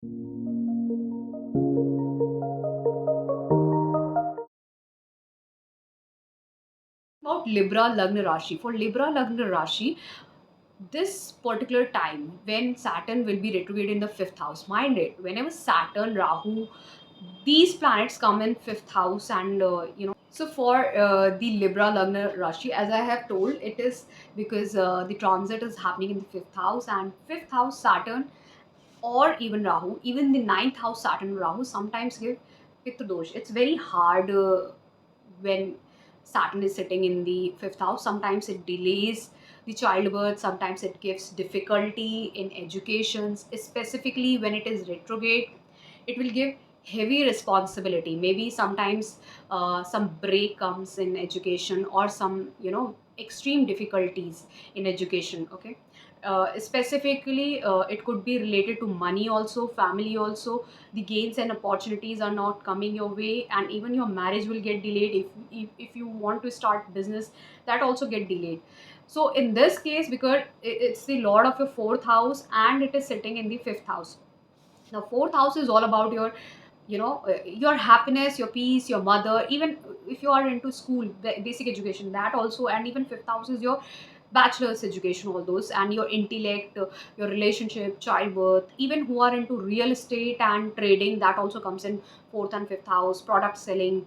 About Libra Lagna Rashi. For Libra Lagna Rashi, this particular time when Saturn will be retrograde in the fifth house, mind it, whenever Saturn, Rahu, these planets come in fifth house, and so for the Libra Lagna Rashi, as I have told, it is because the transit is happening in the fifth house, and fifth house Saturn or even Rahu, even the ninth house Saturn and Rahu sometimes give Pitta dosh. It's very hard when Saturn is sitting in the fifth house. Sometimes it delays the childbirth, sometimes it gives difficulty in education, specifically when it is retrograde. It will give heavy responsibility. Maybe sometimes some break comes in education, or some, extreme difficulties in education. Okay, specifically it could be related to money also, family also. The gains and opportunities are not coming your way, and even your marriage will get delayed. If you want to start business, that also get delayed. So in this case, because it's the lord of your fourth house and it is sitting in the fifth house. The fourth house is all about your, your happiness, your peace, your mother. Even if you are into school, basic education, that also. And even fifth house is your bachelor's education, all those, and your intellect, your relationship, childbirth. Even who are into real estate and trading, that also comes in fourth and fifth house. Product selling,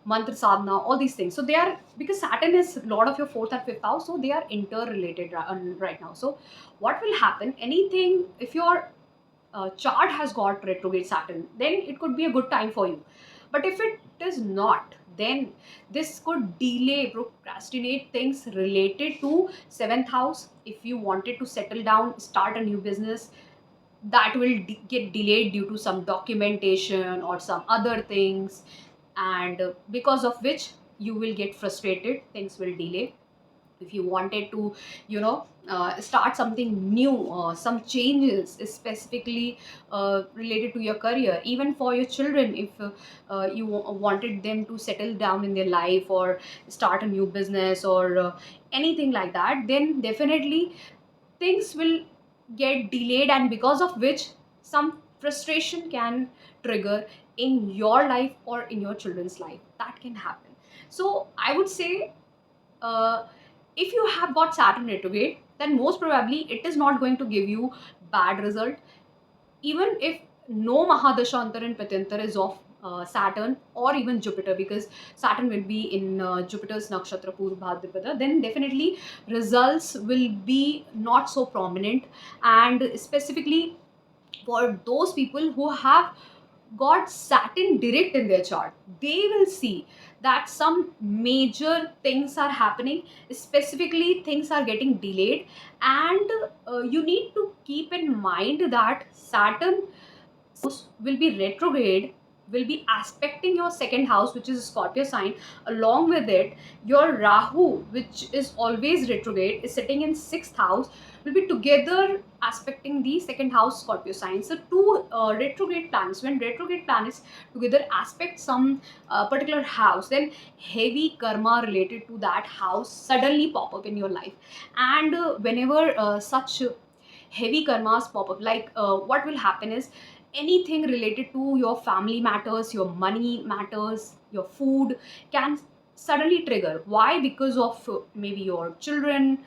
mantra sadhana, all these things. So they are, because Saturn is lord of your fourth and fifth house, so they are interrelated right now. So what will happen, anything, if your chart has got retrograde Saturn, then it could be a good time for you. But if it is not, then this could delay, procrastinate things related to seventh house. If you wanted to settle down, start a new business, that will get delayed due to some documentation or some other things, and because of which you will get frustrated, things will delay. If you wanted to, start something new, some changes specifically related to your career, even for your children, if you wanted them to settle down in their life or start a new business, or anything like that, then definitely things will get delayed, and because of which some frustration can trigger in your life or in your children's life. That can happen. So I would say, uh, if you have got Saturn retrograde, then most probably it is not going to give you bad result. Even if no Mahadasha Antar and Patantar is of Saturn or even Jupiter, because Saturn will be in Jupiter's nakshatra Purvabhadrapada, then definitely results will be not so prominent. And specifically for those people who have got Saturn direct in their chart, they will see that some major things are happening, specifically things are getting delayed. And you need to keep in mind that Saturn will be retrograde, will be aspecting your second house, which is a Scorpio sign. Along with it, your Rahu, which is always retrograde, is sitting in sixth house, will be together aspecting the second house Scorpio sign. So two retrograde planets, when retrograde planets together aspect some particular house, then heavy karma related to that house suddenly pop up in your life. And whenever such heavy karmas pop up, like what will happen is, anything related to your family matters, your money matters, your food can suddenly trigger. Why? Because of maybe your children,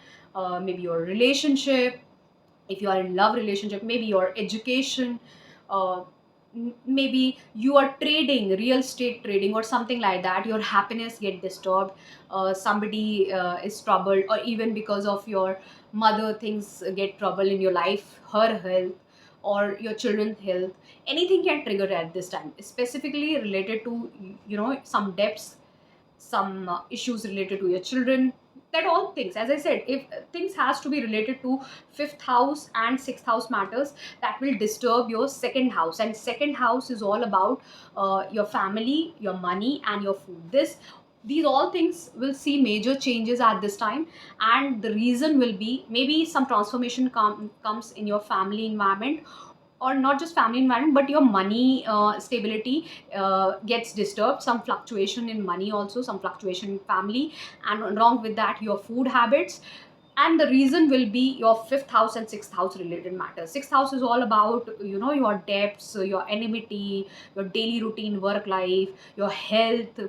maybe your relationship, if you are in love relationship, maybe your education, uh, maybe you are trading, real estate trading or something like that, your happiness get disturbed. Somebody is troubled, or even because of your mother, things get trouble in your life, her health or your children's health. Anything can trigger at this time, specifically related to, some debts, some issues related to your children. That all things, as I said, if things has to be related to fifth house and sixth house matters, that will disturb your second house. And second house is all about your family, your money and your food. These all things will see major changes at this time. And the reason will be, maybe some transformation comes in your family environment, or not just family environment, but your money stability gets disturbed. Some fluctuation in money, also some fluctuation in family, and along with that your food habits. and the reason will be your fifth house and sixth house related matters. Sixth house is all about, your debts, your enmity, your daily routine work life, your health.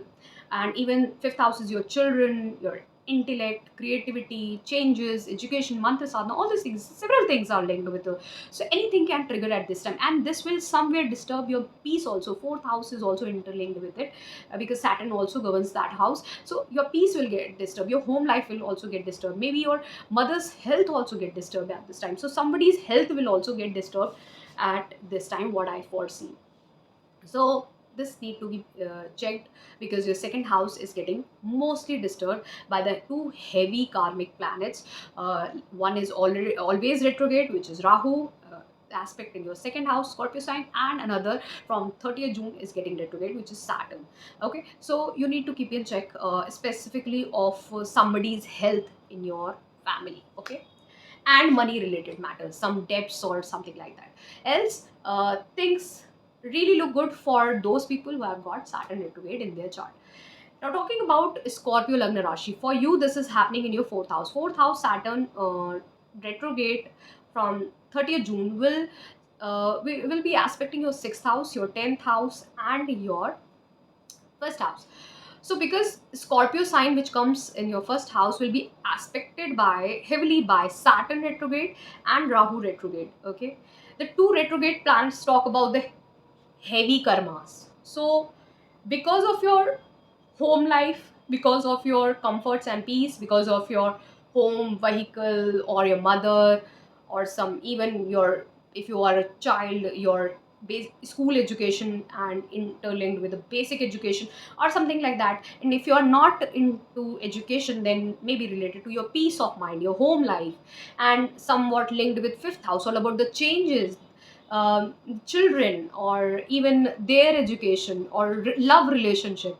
And even fifth house is your children, your intellect, creativity, changes, education, mantra sadhana, all these things, several things are linked with it. So anything can trigger at this time, and this will somewhere disturb your peace also. Fourth house is also interlinked with it, because Saturn also governs that house. So your peace will get disturbed, your home life will also get disturbed, maybe your mother's health also get disturbed at this time. So somebody's health will also get disturbed at this time, what I foresee. So this need to be checked, because your second house is getting mostly disturbed by the two heavy karmic planets. One is already always retrograde, which is Rahu, aspect in your second house, Scorpio sign, and another from 30th June is getting retrograde, which is Saturn. Okay, so you need to keep in check, specifically of somebody's health in your family. Okay, and money related matters, some debts or something like that. Else, things really look good for those people who have got Saturn retrograde in their chart. Now, talking about Scorpio Lagna Rashi, for you, this is happening in your fourth house. Fourth house Saturn retrograde from 30th June will be aspecting your sixth house, your 10th house, and your first house. So because Scorpio sign which comes in your first house will be aspected by heavily by Saturn retrograde and Rahu retrograde. Okay, the two retrograde planets talk about the heavy karmas. So because of your home life, because of your comforts and peace, because of your home vehicle or your mother, or some even your, if you are a child, your school education and interlinked with the basic education or something like that. And if you are not into education, then maybe related to your peace of mind, your home life, and somewhat linked with fifth house, all about the changes, children, or even their education or love relationship,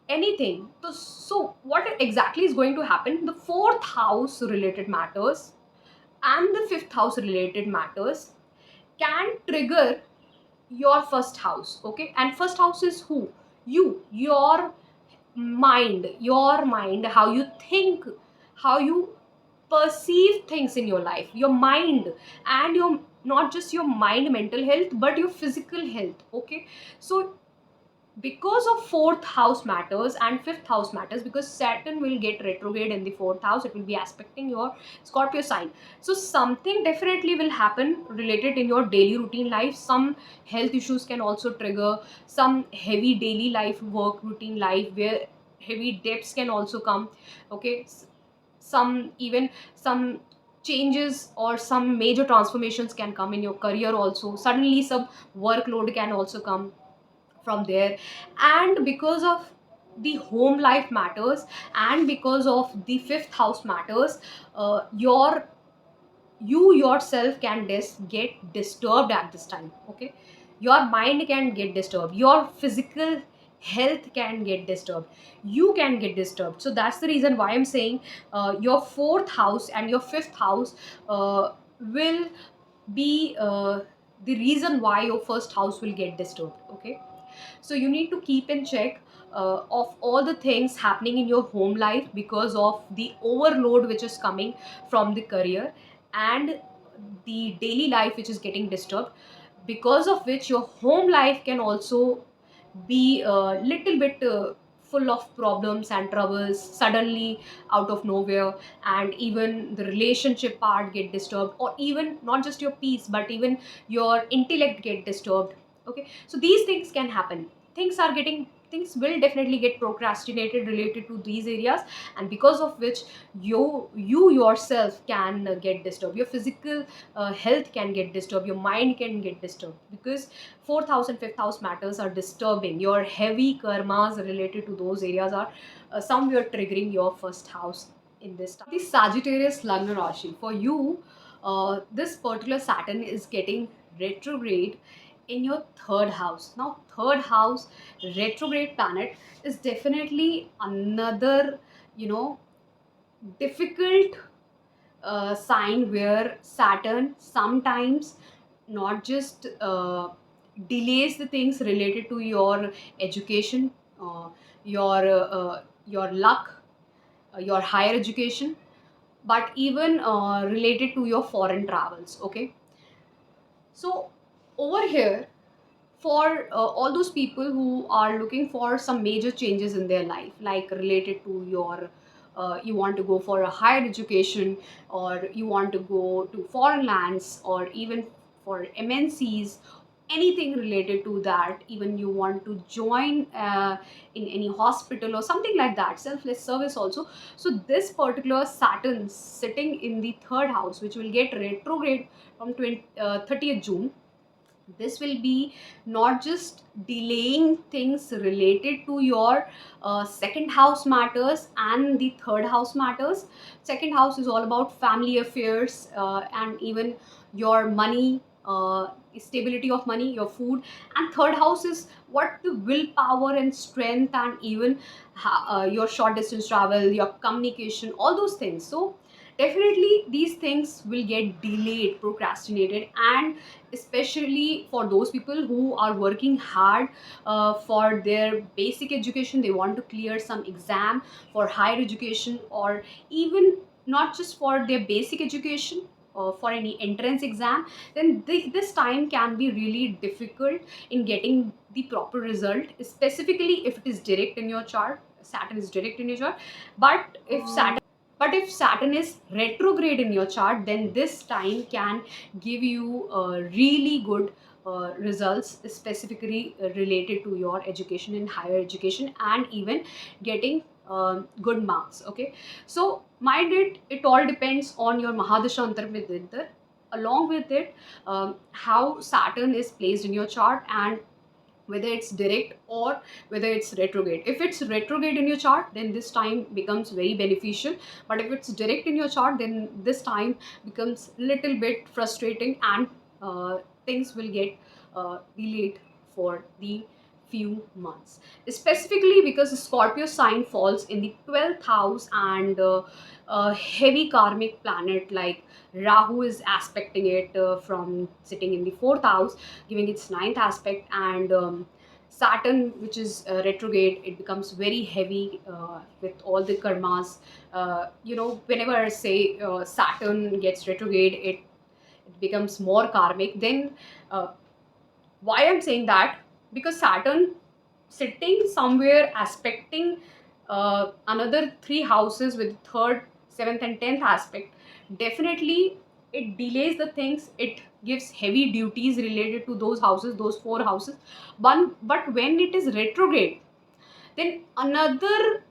anything. So what exactly is going to happen? The fourth house related matters and the fifth house related matters can trigger your first house. Okay, and first house is who? You, your mind, how you think, how you perceive things in your life, your mind, and your, not just your mind mental health, but your physical health. Okay, so because of fourth house matters and fifth house matters, because Saturn will get retrograde in the fourth house, it will be aspecting your Scorpio sign. So something definitely will happen related in your daily routine life. Some health issues can also trigger, some heavy daily life work routine life where heavy debts can also come. Okay, some even some changes or some major transformations can come in your career also. Suddenly some workload can also come from there. And because of the home life matters, and because of the fifth house matters, you yourself can get disturbed at this time. Okay, your mind can get disturbed, your physical health can get disturbed, you can get disturbed. So that's the reason why I'm saying your fourth house and your fifth house will be the reason why your first house will get disturbed. Okay, so you need to keep in check of all the things happening in your home life because of the overload which is coming from the career and the daily life which is getting disturbed, because of which your home life can also be a little bit full of problems and troubles suddenly out of nowhere. And even the relationship part get disturbed, or even not just your peace but even your intellect get disturbed. Okay, so these things can happen. Things will definitely get procrastinated related to these areas, and because of which you yourself can get disturbed, your physical health can get disturbed, your mind can get disturbed, because fourth house and fifth house matters are disturbing. Your heavy karmas related to those areas are somewhere triggering your first house in this time. The Sagittarius Lagna Rashi, for you, this particular Saturn is getting retrograde in your third house. Now, third house retrograde planet is definitely another, you know, difficult sign where Saturn sometimes not just delays the things related to your education, your luck, your higher education, but even related to your foreign travels. Okay, so over here, for all those people who are looking for some major changes in their life, like related to your you want to go for a higher education, or you want to go to foreign lands, or even for MNCs, anything related to that, even you want to join in any hospital or something like that, selfless service also. So this particular Saturn sitting in the third house, which will get retrograde from 30th June, this will be not just delaying things related to your second house matters and the third house matters. Second house is all about family affairs, and even your money, stability of money, your food. And third house is what the willpower and strength, and even your short distance travel, your communication, all those things. So definitely these things will get delayed, procrastinated. And especially for those people who are working hard for their basic education, they want to clear some exam for higher education, or even not just for their basic education, for any entrance exam, then this time can be really difficult in getting the proper result, specifically if it is direct in your chart. Saturn is direct in your chart, but if Saturn is retrograde in your chart, then this time can give you really good results, specifically related to your education in higher education, and even getting good marks. Okay, so mind it all depends on your Mahadasha Antarvidintar. Along with it, how Saturn is placed in your chart, and whether it's direct or whether it's retrograde. If it's retrograde in your chart, then this time becomes very beneficial. But if it's direct in your chart, then this time becomes little bit frustrating, and things will get delayed for the few months, specifically because Scorpio sign falls in the 12th house, and a heavy karmic planet like Rahu is aspecting it from sitting in the 4th house, giving its ninth aspect. And Saturn, which is retrograde, it becomes very heavy with all the karmas. Whenever I say Saturn gets retrograde, it becomes more karmic. Then uh, why I'm saying that? Because Saturn sitting somewhere aspecting another three houses with third, seventh, and tenth aspect, definitely it delays the things. It gives heavy duties related to those houses, those four houses. But when it is retrograde, then another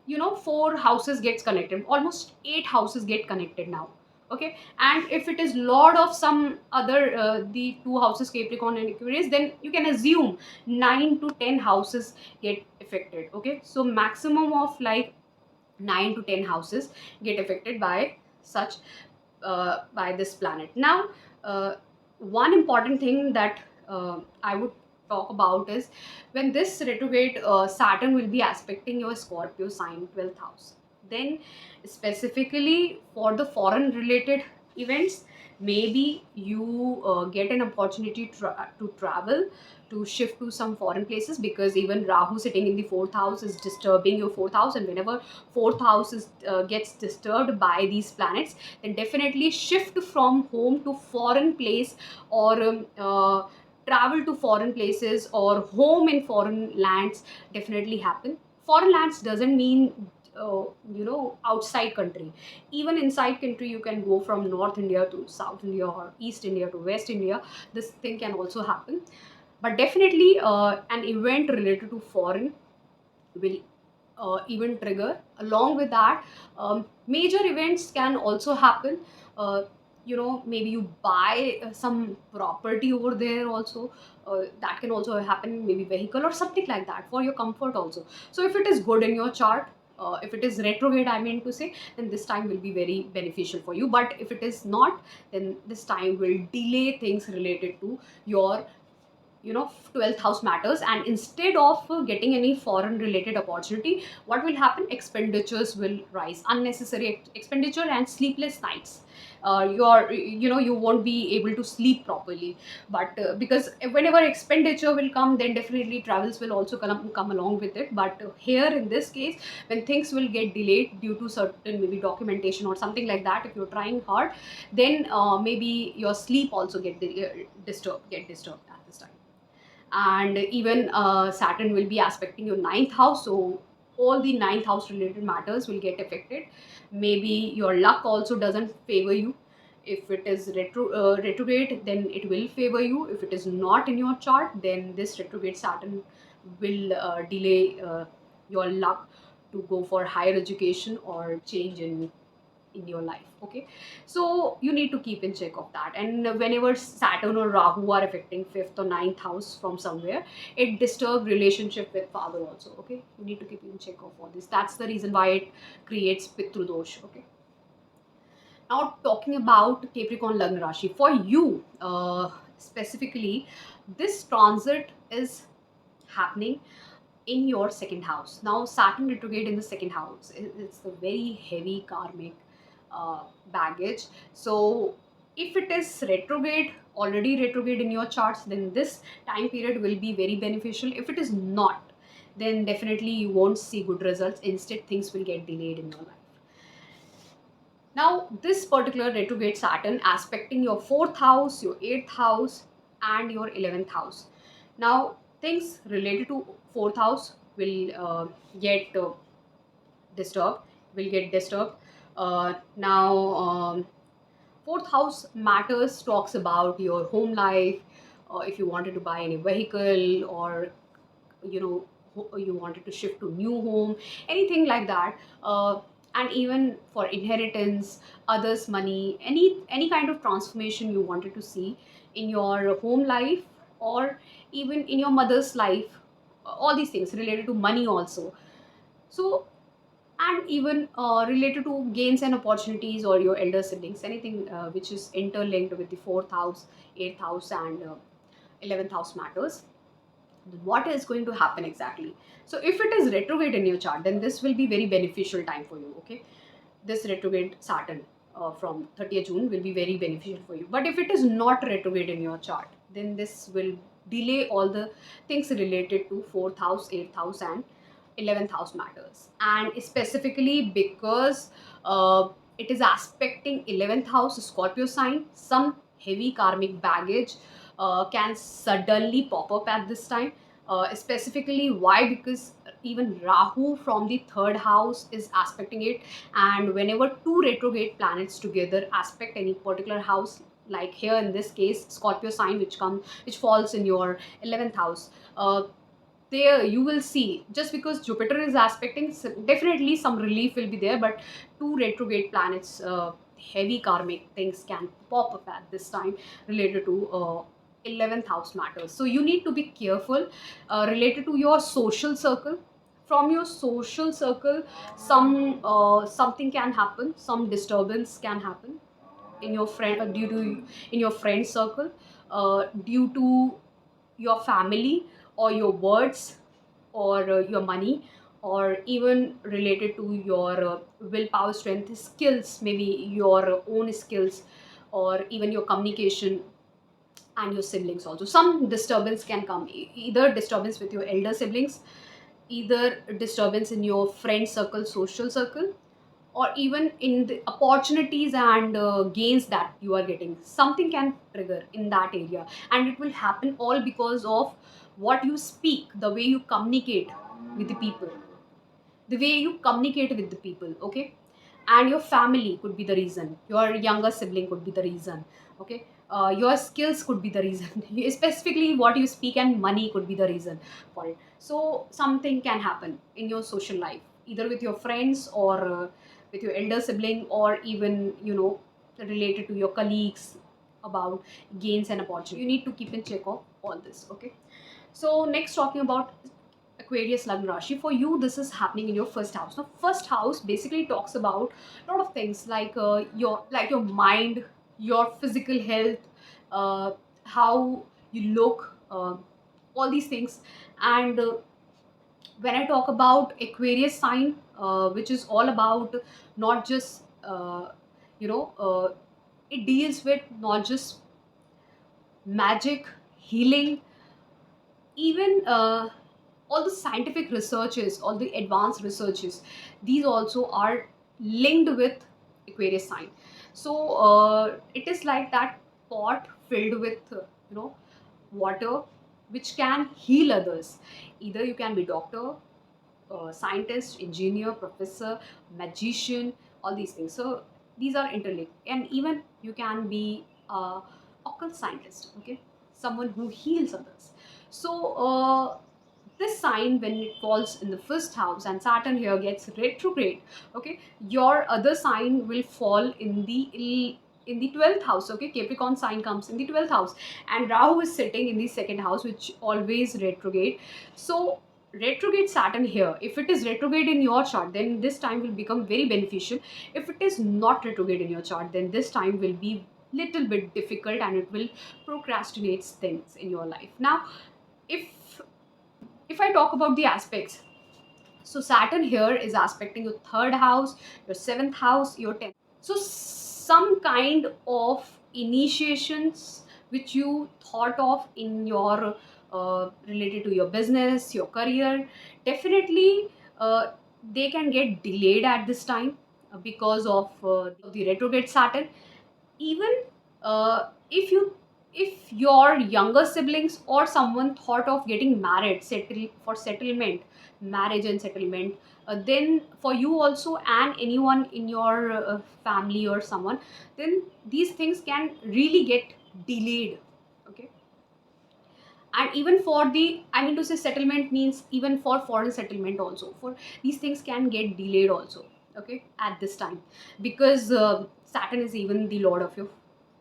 four houses gets connected, almost eight houses get connected now. Okay, and if it is lord of some other the two houses, Capricorn and Aquarius, then you can assume 9 to 10 houses get affected. Okay, so maximum of like 9 to 10 houses get affected by such by this planet. Now, one important thing that I would talk about is when this retrograde Saturn will be aspecting your Scorpio sign 12th house. Then, specifically for the foreign related events, maybe you get an opportunity to travel, to shift to some foreign places, because even Rahu sitting in the 4th house is disturbing your 4th house. And whenever 4th house is gets disturbed by these planets, then definitely shift from home to foreign place, or travel to foreign places, or home in foreign lands definitely happen. Foreign lands doesn't mean outside country. Even inside country, you can go from North India to South India, or East India to West India. This thing can also happen. But definitely an event related to foreign will even trigger. Along with that, major events can also happen. Maybe you buy some property over there also. That can also happen, maybe vehicle or something like that, for your comfort also. So if it is good in your chart, if it is retrograde, I mean to say, then this time will be very beneficial for you. But if it is not, then this time will delay things related to your 12th house matters, and instead of getting any foreign related opportunity, what will happen? Expenditures will rise, unnecessary expenditure and sleepless nights. You won't be able to sleep properly. But because whenever expenditure will come, then definitely travels will also come along with it. But here in this case, when things will get delayed due to certain maybe documentation or something like that, if you're trying hard, then maybe your sleep also get disturbed at this time. And even Saturn will be aspecting your ninth house, so all the ninth house related matters will get affected. Maybe your luck also doesn't favor you. If it is retrograde, then it will favor you. If it is not in your chart, then this retrograde Saturn will delay your luck to go for higher education or change in your life. Okay, so you need to keep in check of that. And whenever Saturn or Rahu are affecting fifth or ninth house from somewhere, it disturb relationship with father also. Okay, you need to keep in check of all this. That's the reason why it creates Pitru dosh. Okay, now talking about Capricorn Lagna Rashi, for you specifically, this transit is happening in your second house. Now, Saturn retrograde in the second house, it's a very heavy karmic baggage. So, if it is retrograde, already retrograde in your charts, then this time period will be very beneficial. If it is not, then definitely you won't see good results. Instead, things will get delayed in your life. Now, this particular retrograde Saturn aspecting your fourth house, your eighth house, and your 11th house. Now, things related to fourth house will disturbed, get disturbed. Now, fourth house matters, talks about your home life, if you wanted to buy any vehicle, or you know you wanted to shift to new home, anything like that. And even for inheritance, others money, any kind of transformation you wanted to see in your home life, or even in your mother's life, all these things related to money also. So, and even related to gains and opportunities or your elder siblings, anything which is interlinked with the fourth house, eighth house, and 11th house matters. What is going to happen exactly? So if it is retrograde in your chart, then this will be very beneficial time for you. Okay, this retrograde Saturn from 30th June will be very beneficial for you. But if it is not retrograde in your chart, then this will delay all the things related to fourth house, eighth house, and 11th house matters. And specifically because it is aspecting 11th house Scorpio sign, some heavy karmic baggage can suddenly pop up at this time. Specifically, why? Because even Rahu from the third house is aspecting it, and whenever two retrograde planets together aspect any particular house, like here in this case Scorpio sign, which falls in your 11th house, there you will see, just because Jupiter is aspecting, definitely some relief will be there. But two retrograde planets, heavy karmic things can pop up at this time related to 11th house matters. So you need to be careful related to your social circle. From your social circle, something can happen, some disturbance can happen in your friend, due to in your friend circle, due to your family, or your words, or your money, or even related to your willpower, strength, skills, maybe your own skills, or even your communication, and your siblings also. Some disturbance can come, either disturbance with your elder siblings, either disturbance in your friend circle, social circle, or even in the opportunities and gains that you are getting. Something can trigger in that area, and it will happen all because of what you speak, the way you communicate with the people, the way you communicate with the people. Okay, and your family could be the reason, your younger sibling could be the reason. Okay, your skills could be the reason specifically what you speak, and money could be the reason for it. So something can happen in your social life, either with your friends, or with your elder sibling, or even related to your colleagues, about gains and opportunity. You need to keep in check of all this. Okay, so next, talking about Aquarius Lagna Rashi. For you, this is happening in your first house. Now, first house basically talks about a lot of things, like your mind, your physical health, how you look. all these things. And when I talk about Aquarius sign, which is all about not just you know it deals with not just magic, healing, even all the scientific researches, all the advanced researches, these also are linked with Aquarius sign. So it is like that pot filled with water, which can heal others. Either you can be doctor, scientist, engineer, professor, magician, all these things. So these are interlinked, and even you can be occult scientist, okay, someone who heals others. So this sign, when it falls in the first house and Saturn here gets retrograde, okay, your other sign will fall in the 12th house. Okay, Capricorn sign comes in the 12th house, and Rahu is sitting in the second house, which always retrograde. So retrograde Saturn here, if it is retrograde in your chart, then this time will become very beneficial. If it is not retrograde in your chart, then this time will be little bit difficult, and it will procrastinate things in your life. Now, if I talk about the aspects, so Saturn here is aspecting your third house, your seventh house, your 10th. So some kind of initiations which you thought of in your related to your business, your career, definitely they can get delayed at this time because of the retrograde Saturn. Even if your younger siblings or someone thought of getting married, settlement, marriage and settlement, then for you also and anyone in your family or someone, then these things can really get delayed. Okay, and even for the, I mean to say, settlement means even for foreign settlement also, for these things can get delayed also. Okay, at this time, because Saturn is even the lord of your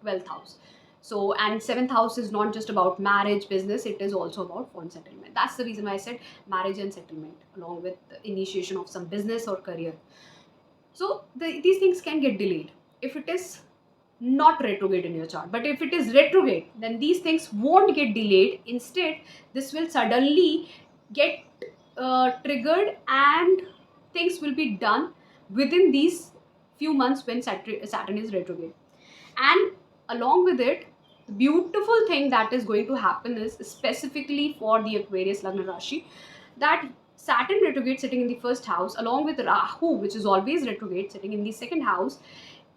12th house. So, and 7th house is not just about marriage, business, it is also about foreign settlement. That's the reason why I said marriage and settlement along with the initiation of some business or career. So these things can get delayed if it is not retrograde in your chart. But if it is retrograde, then these things won't get delayed. Instead, this will suddenly get triggered, and things will be done within these few months when Saturn is retrograde. And along with it, the beautiful thing that is going to happen is specifically for the Aquarius Lagna Rashi, that Saturn retrograde sitting in the first house, along with Rahu, which is always retrograde, sitting in the second house,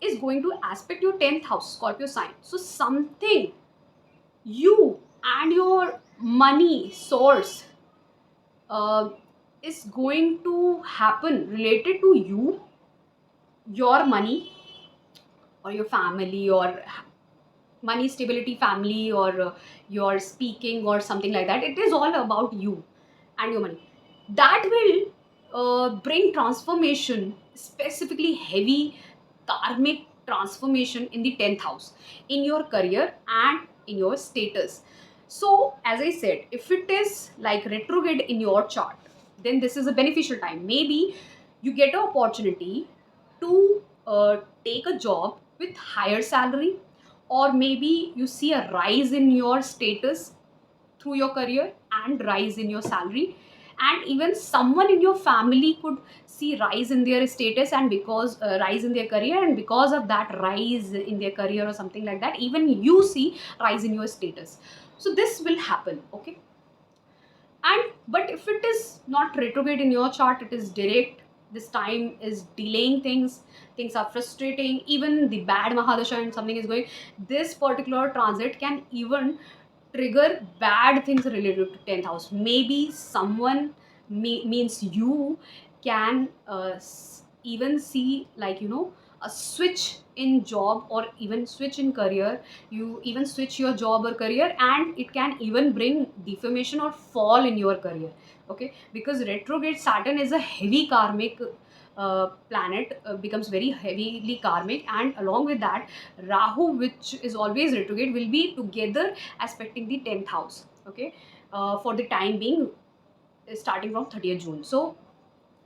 is going to aspect your 10th house, Scorpio sign. So something you and your money source uh, is going to happen related to you, your money, or your family, or money stability family, or your speaking or something like that. It is all about you and your money. That will bring transformation, specifically heavy karmic transformation in the 10th house, in your career and in your status. So as I said, if it is like retrograde in your chart, then this is a beneficial time. Maybe you get an opportunity to take a job with higher salary, or maybe you see a rise in your status through your career and rise in your salary, and even someone in your family could see rise in their status, and because rise in their career, and because of that rise in their career or something like that, even you see rise in your status. So this will happen. Okay, and but if it is not retrograde in your chart, it is direct, this time is delaying things, things are frustrating, even the bad mahadasha and something is going, this particular transit can even trigger bad things related to 10th house. Maybe someone means you can even see, like, a switch in job or even switch in career. You even switch your job or career, and it can even bring deformation or fall in your career. Okay, because retrograde Saturn is a heavy karmic planet, becomes very heavily karmic, and along with that, Rahu, which is always retrograde, will be together aspecting the 10th house. Okay, for the time being, starting from 30th June. So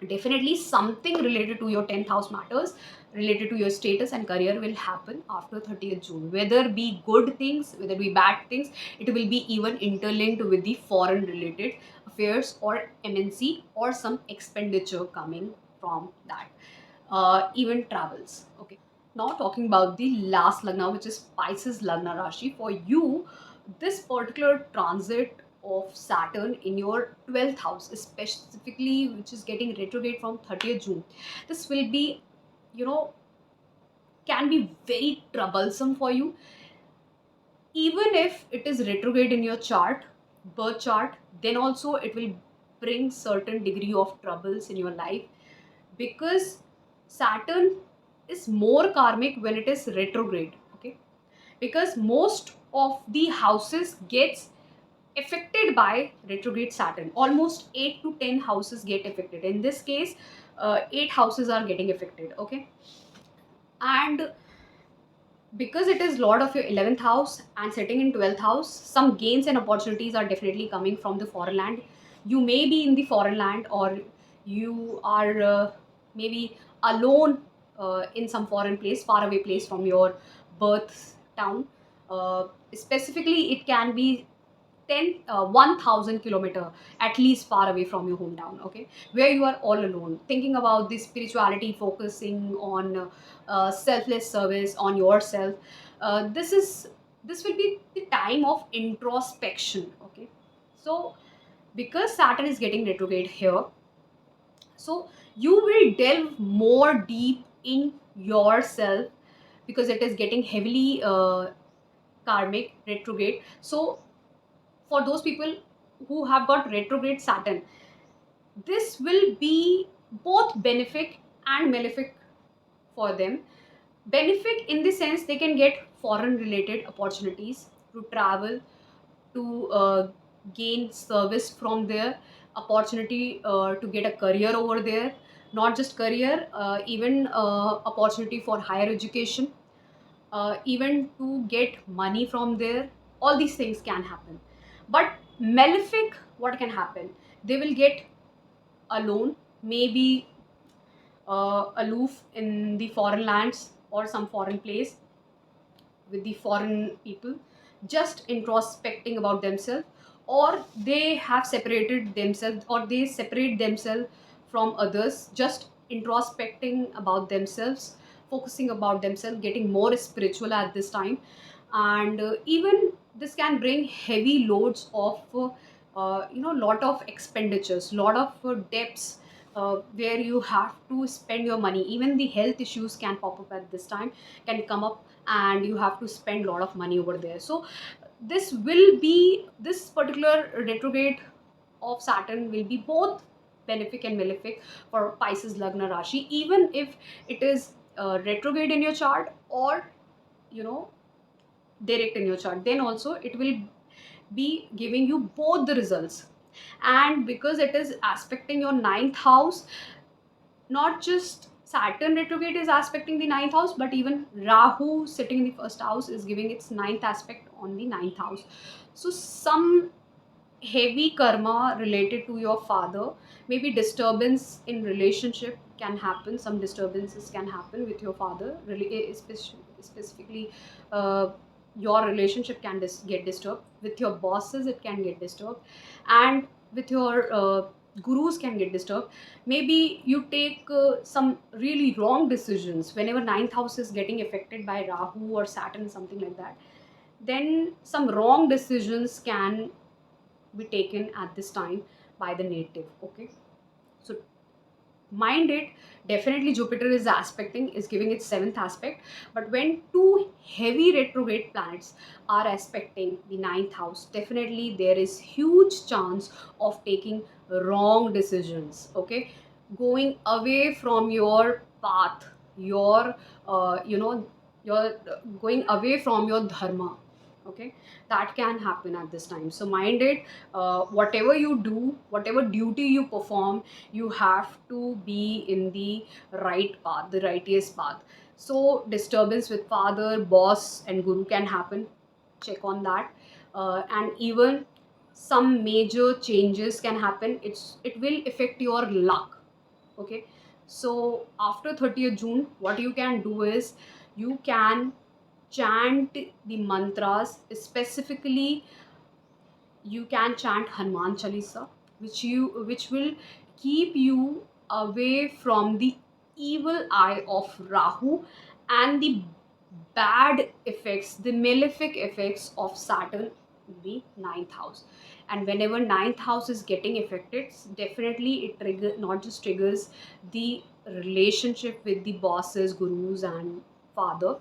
Definitely something related to your 10th house matters, related to your status and career will happen after 30th June. Whether be good things, whether be bad things, it will be even interlinked with the foreign related affairs or MNC or some expenditure coming from that. Even travels. Okay. Now talking about the last Lagna, which is Pisces Lagna Rashi. For you, this particular transit of Saturn in your 12th house, specifically, which is getting retrograde from 30th June, this will be, you know, can be very troublesome for you. Even if it is retrograde in your chart, birth chart, then also it will bring certain degree of troubles in your life, because Saturn is more karmic when it is retrograde. Okay, because most of the houses gets affected by retrograde Saturn. Almost 8 to 10 houses get affected. In this case, 8 houses are getting affected. Okay, and because it is lord of your 11th house and sitting in 12th house, some gains and opportunities are definitely coming from the foreign land. You may be in the foreign land, or you are maybe alone in some foreign place, far away place from your birth town. Specifically, it can be 1000 kilometer at least far away from your hometown. Okay, where you are all alone thinking about this spirituality, focusing on selfless service on yourself. This will be the time of introspection. Okay, so because Saturn is getting retrograde here, so you will delve more deep in yourself, because it is getting heavily karmic retrograde. So for those people who have got retrograde Saturn, this will be both benefic and malefic for them. Benefic in the sense they can get foreign related opportunities to travel, to gain service from there, opportunity to get a career over there, not just career, even opportunity for higher education, even to get money from there. All these things can happen. But malefic, what can happen? They will get alone, maybe aloof in the foreign lands or some foreign place with the foreign people, just introspecting about themselves, or they have separated themselves, or they separate themselves from others, just introspecting about themselves, focusing about themselves, getting more spiritual at this time. And even this can bring heavy loads of lot of expenditures, lot of debts, where you have to spend your money. Even the health issues can pop up at this time, can come up, and you have to spend a lot of money over there. So this particular retrograde of Saturn will be both benefic and malefic for Pisces Lagna Rashi, even if it is retrograde in your chart, or you know direct in your chart, then also it will be giving you both the results. And because it is aspecting your ninth house, not just Saturn retrograde is aspecting the ninth house, but even Rahu sitting in the first house is giving its ninth aspect on the ninth house. So some heavy karma related to your father, maybe disturbance in relationship can happen. Some disturbances can happen with your father, really, specifically your relationship can get disturbed with your bosses, it can get disturbed, and with your gurus can get disturbed. Maybe you take some really wrong decisions whenever ninth house is getting affected by Rahu or Saturn, something like that. Then some wrong decisions can be taken at this time by the native. Okay, so mind it, definitely Jupiter is aspecting, is giving its seventh aspect. But when two heavy retrograde planets are aspecting the ninth house, definitely there is huge chance of taking wrong decisions. Okay, going away from your path, your you're going away from your dharma. Okay, that can happen at this time. So mind it, whatever you do, whatever duty you perform, you have to be in the right path, the righteous path. So disturbance with father, boss and guru can happen, check on that. And even some major changes can happen. It will affect your luck. Okay, so after 30th June, what you can do is you can chant the mantras. Specifically, you can chant Hanuman Chalisa, which will keep you away from the evil eye of Rahu and the bad effects, the malefic effects of Saturn in the ninth house. And whenever ninth house is getting affected, definitely it not just triggers the relationship with the bosses, gurus, and father,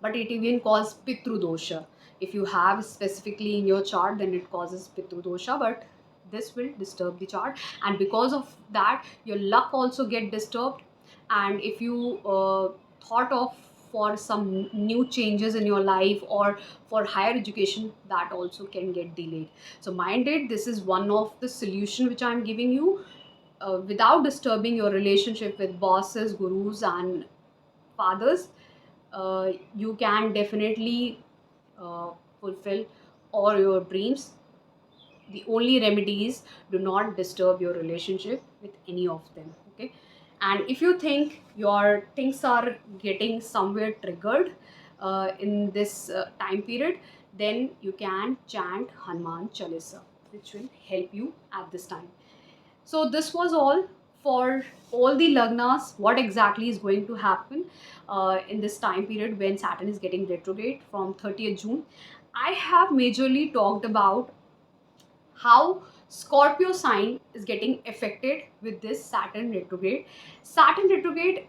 but it even causes pitru dosha. If you have specifically in your chart, then it causes pitru dosha, but this will disturb the chart, and because of that your luck also get disturbed. And if you thought of for some new changes in your life or for higher education, that also can get delayed. So mind it, this is one of the solution which I'm giving you, without disturbing your relationship with bosses, gurus, and fathers. You can definitely uh, fulfill all your dreams. The only remedy is do not disturb your relationship with any of them. Okay, and if you think your things are getting somewhere triggered in this time period, then you can chant Hanuman Chalisa, which will help you at this time. So this was all for all the lagnas. What exactly is going to happen in this time period when Saturn is getting retrograde from 30th June? I have majorly talked about how Scorpio sign is getting affected with this Saturn retrograde. Saturn retrograde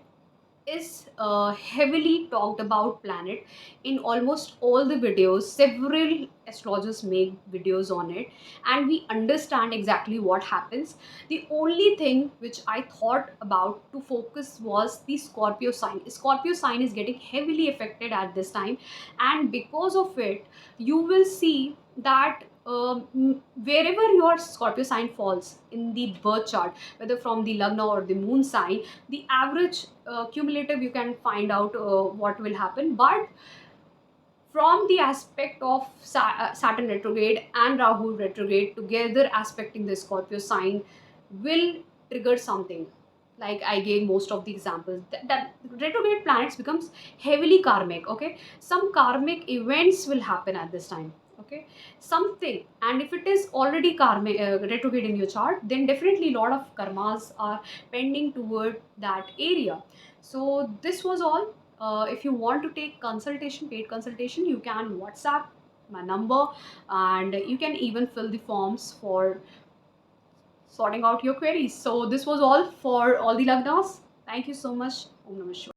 is a heavily talked about planet in almost all the videos. Several astrologers make videos on it, and we understand exactly what happens. The only thing which I thought about to focus was the Scorpio sign. Scorpio sign is getting heavily affected at this time, and because of it you will see that wherever your Scorpio sign falls in the birth chart, whether from the lagna or the moon sign, the average cumulative you can find out what will happen. But from the aspect of Saturn retrograde and Rahu retrograde together aspecting the Scorpio sign will trigger something. Like I gave most of the examples, that retrograde planets becomes heavily karmic. Okay, some karmic events will happen at this time. Okay, something, and if it is already karmic retrograde in your chart, then definitely a lot of karmas are pending toward that area. So this was all. If you want to take consultation, paid consultation, you can WhatsApp my number, and you can even fill the forms for sorting out your queries. So this was all for all the lagnas. Thank you so much. Om Namah Shivaya.